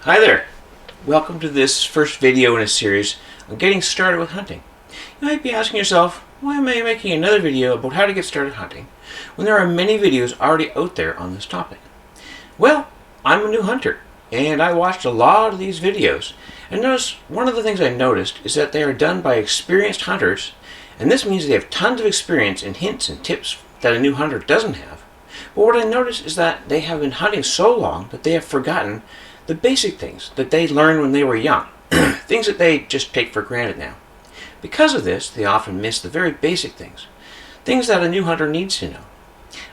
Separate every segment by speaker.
Speaker 1: Hi there! Welcome to this first video in a series on getting started with hunting. You might be asking yourself, why am I making another video about how to get started hunting when there are many videos already out there on this topic? Well, I'm a new hunter and I watched a lot of these videos, and one of the things I noticed is that they are done by experienced hunters, and this means they have tons of experience and hints and tips that a new hunter doesn't have. But what I noticed is that they have been hunting so long that they have forgotten the basic things that they learned when they were young, things that they just take for granted now. Because of this, they often miss the very basic things that a new hunter needs to know.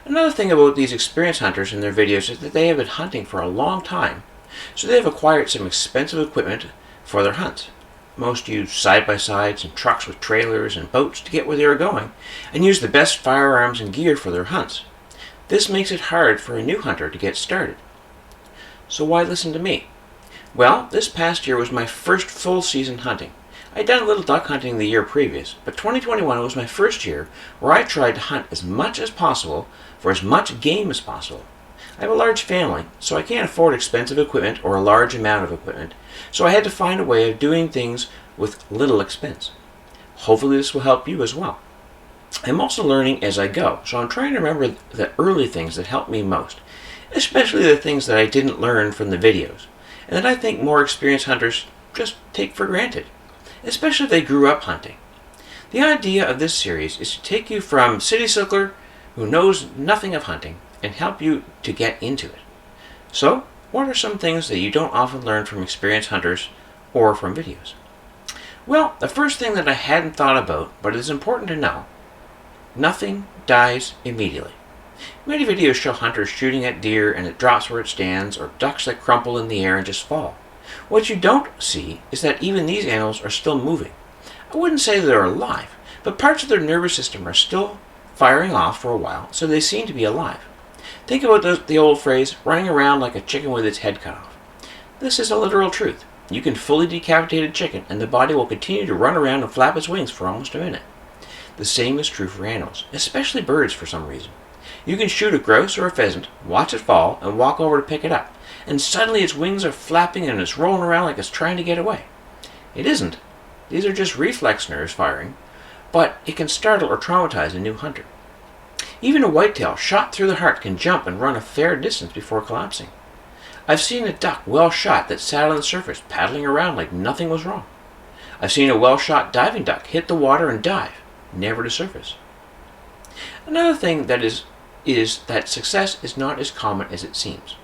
Speaker 1: Another thing about these experienced hunters in their videos is that they have been hunting for a long time, so they have acquired some expensive equipment for their hunts. Most use side-by-sides and trucks with trailers and boats to get where they are going, and use the best firearms and gear for their hunts. This makes it hard for a new hunter to get started. So why listen to me? Well, this past year was my first full season hunting. I'd done a little duck hunting the year previous, but 2021 was my first year where I tried to hunt as much as possible for as much game as possible. I have a large family, so I can't afford expensive equipment or a large amount of equipment, so I had to find a way of doing things with little expense. Hopefully this will help you as well. I'm also learning as I go, so I'm trying to remember the early things that helped me most, especially the things that I didn't learn from the videos, and that I think more experienced hunters just take for granted, especially if they grew up hunting. The idea of this series is to take you from city slicker who knows nothing of hunting and help you to get into it. So, what are some things that you don't often learn from experienced hunters or from videos? Well, the first thing that I hadn't thought about, but is important to know: nothing dies immediately. Many videos show hunters shooting at deer and it drops where it stands, or ducks that crumple in the air and just fall. What you don't see is that even these animals are still moving. I wouldn't say they're alive, but parts of their nervous system are still firing off for a while, so they seem to be alive. Think about the old phrase, running around like a chicken with its head cut off. This is a literal truth. You can fully decapitate a chicken and the body will continue to run around and flap its wings for almost a minute. The same is true for animals, especially birds for some reason. You can shoot a grouse or a pheasant, watch it fall, and walk over to pick it up, and suddenly its wings are flapping and it's rolling around like it's trying to get away. It isn't. These are just reflex nerves firing, but it can startle or traumatize a new hunter. Even a whitetail shot through the heart can jump and run a fair distance before collapsing. I've seen a duck well shot that sat on the surface, paddling around like nothing was wrong. I've seen a well-shot diving duck hit the water and dive, never to surface. Another thing that is that success is not as common as it seems.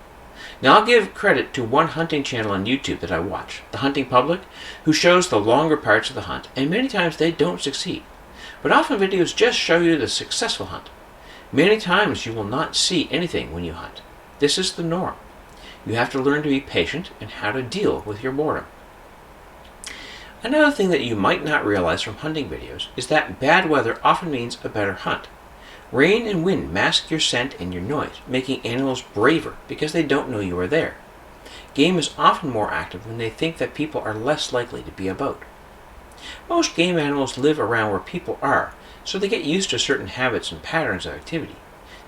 Speaker 1: Now I'll give credit to one hunting channel on YouTube that I watch, The Hunting Public, who shows the longer parts of the hunt, and many times they don't succeed. But often videos just show you the successful hunt. Many times you will not see anything when you hunt. This is the norm. You have to learn to be patient and how to deal with your boredom. Another thing that you might not realize from hunting videos is that bad weather often means a better hunt. Rain and wind mask your scent and your noise, making animals braver because they don't know you are there. Game is often more active when they think that people are less likely to be about. Most game animals live around where people are, so they get used to certain habits and patterns of activity.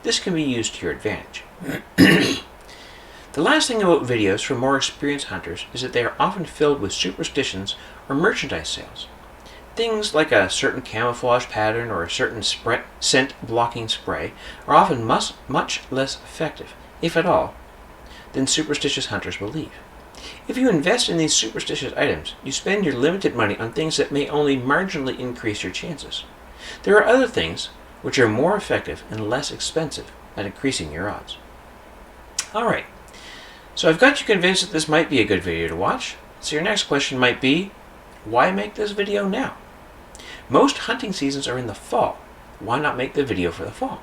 Speaker 1: This can be used to your advantage. The last thing about videos from more experienced hunters is that they are often filled with superstitions or merchandise sales. Things like a certain camouflage pattern or a certain scent blocking spray are often much less effective, if at all, than superstitious hunters believe. If you invest in these superstitious items, you spend your limited money on things that may only marginally increase your chances. There are other things which are more effective and less expensive at increasing your odds. Alright, so I've got you convinced that this might be a good video to watch. So your next question might be, why make this video now? Most hunting seasons are in the fall. Why not make the video for the fall?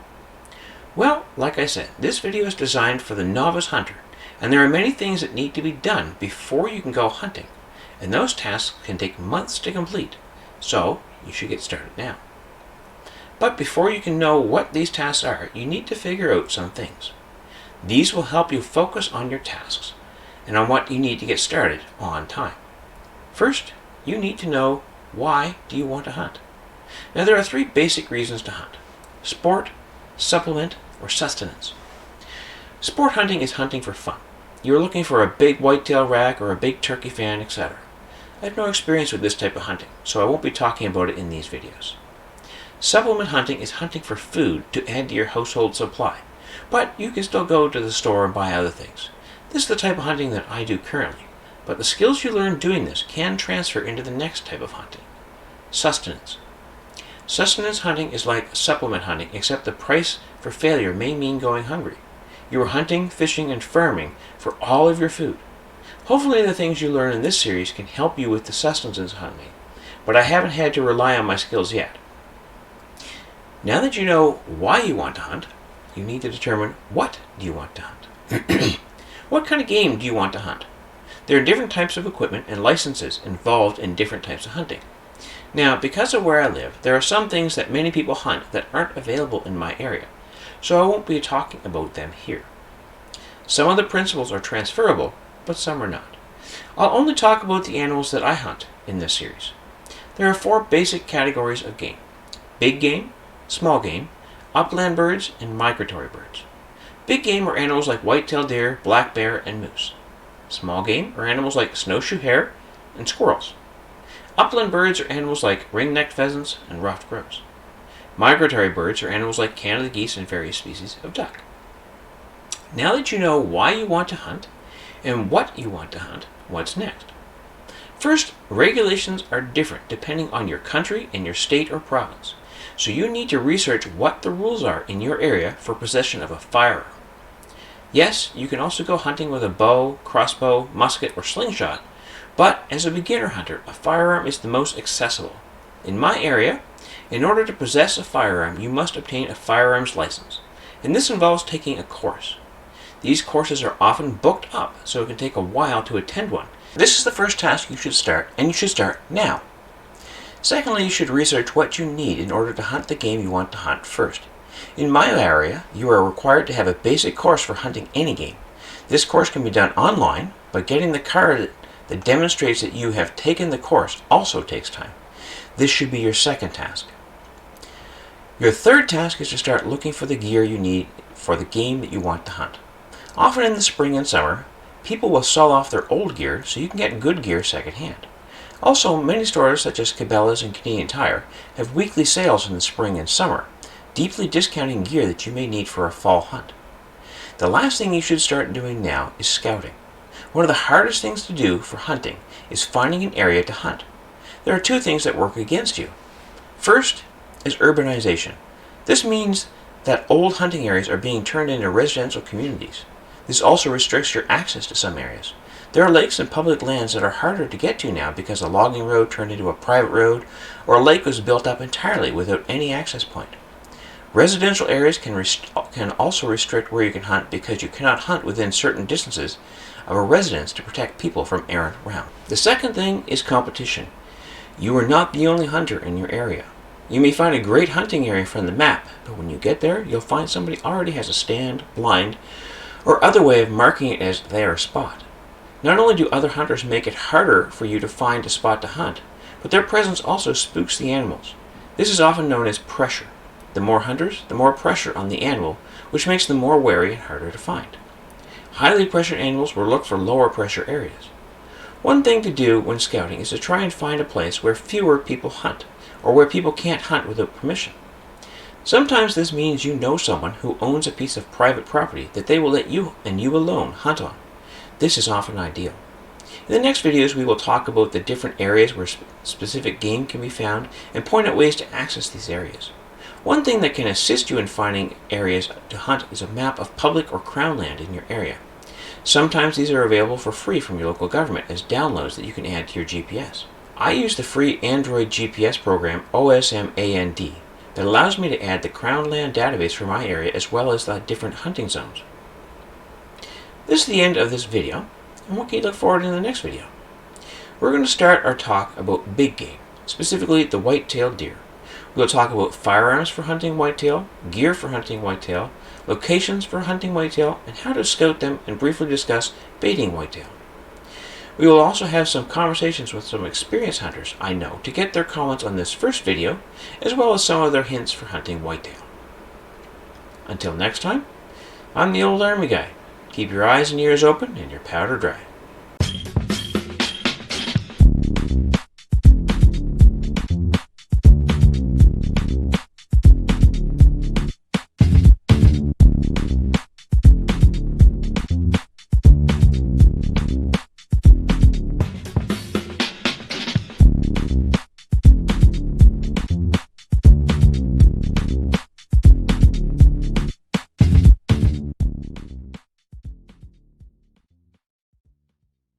Speaker 1: Well, like I said, this video is designed for the novice hunter, and there are many things that need to be done before you can go hunting, and those tasks can take months to complete, so you should get started now. But before you can know what these tasks are, you need to figure out some things. These will help you focus on your tasks and on what you need to get started on time. First, you need to know, why do you want to hunt? Now there are three basic reasons to hunt: sport, supplement, or sustenance. Sport hunting is hunting for fun. you're looking for a big whitetail rack or a big turkey fan, etc. I have no experience with this type of hunting, so I won't be talking about it in these videos. Supplement hunting is hunting for food to add to your household supply, but you can still go to the store and buy other things. This is the type of hunting that I do currently, but the skills you learn doing this can transfer into the next type of hunting. Sustenance. Sustenance hunting is like supplement hunting, except the price for failure may mean going hungry. You are hunting, fishing, and farming for all of your food. Hopefully the things you learn in this series can help you with the sustenance hunting, but I haven't had to rely on my skills yet. Now that you know why you want to hunt, you need to determine what do you want to hunt. What kind of game do you want to hunt? There are different types of equipment and licenses involved in different types of hunting. Now, because of where I live, there are some things that many people hunt that aren't available in my area, so I won't be talking about them here. Some of the principles are transferable, but some are not. I'll only talk about the animals that I hunt in this series. There are 4 basic categories of game: big game, small game, upland birds, and migratory birds. Big game are animals like white-tailed deer, black bear, and moose. Small game are animals like snowshoe hare and squirrels. Upland birds are animals like ring-necked pheasants and ruffed grouse. Migratory birds are animals like Canada geese and various species of duck. Now that you know why you want to hunt and what you want to hunt, what's next? First, regulations are different depending on your country and your state or province, so you need to research what the rules are in your area for possession of a firearm. Yes, you can also go hunting with a bow, crossbow, musket, or slingshot, but as a beginner hunter, a firearm is the most accessible. In my area, in order to possess a firearm, you must obtain a firearms license, and this involves taking a course. These courses are often booked up, so it can take a while to attend one. This is the first task you should start, and you should start now. Secondly, you should research what you need in order to hunt the game you want to hunt first. In my area, you are required to have a basic course for hunting any game. This course can be done online, but getting the card that demonstrates that you have taken the course also takes time. This should be your second task. Your third task is to start looking for the gear you need for the game that you want to hunt. Often in the spring and summer, people will sell off their old gear so you can get good gear secondhand. Also, many stores such as Cabela's and Canadian Tire have weekly sales in the spring and summer, deeply discounting gear that you may need for a fall hunt. The last thing you should start doing now is scouting. One of the hardest things to do for hunting is finding an area to hunt. There are 2 things that work against you. First is urbanization. This means that old hunting areas are being turned into residential communities. This also restricts your access to some areas. There are lakes and public lands that are harder to get to now because a logging road turned into a private road, or a lake was built up entirely without any access point. Residential areas can also restrict where you can hunt because you cannot hunt within certain distances of a residence to protect people from errant around. The second thing is competition. You are not the only hunter in your area. You may find a great hunting area from the map, but when you get there, you'll find somebody already has a stand, blind, or other way of marking it as their spot. Not only do other hunters make it harder for you to find a spot to hunt, but their presence also spooks the animals. This is often known as pressure. The more hunters, the more pressure on the animal, which makes them more wary and harder to find. Highly pressured animals will look for lower pressure areas. One thing to do when scouting is to try and find a place where fewer people hunt, or where people can't hunt without permission. Sometimes this means you know someone who owns a piece of private property that they will let you and you alone hunt on. This is often ideal. In the next videos, we will talk about the different areas where specific game can be found and point out ways to access these areas. One thing that can assist you in finding areas to hunt is a map of public or crown land in your area. Sometimes these are available for free from your local government as downloads that you can add to your GPS. I use the free Android GPS program OSMAND that allows me to add the crown land database for my area as well as the different hunting zones. This is the end of this video, and what can you look forward to in the next video? We're going to start our talk about big game, specifically the white-tailed deer. We'll talk about firearms for hunting whitetail, gear for hunting whitetail, locations for hunting whitetail, and how to scout them, and briefly discuss baiting whitetail. We will also have some conversations with some experienced hunters I know to get their comments on this first video, as well as some of their hints for hunting whitetail. Until next time, I'm the Old Army Guy. Keep your eyes and ears open and your powder dry.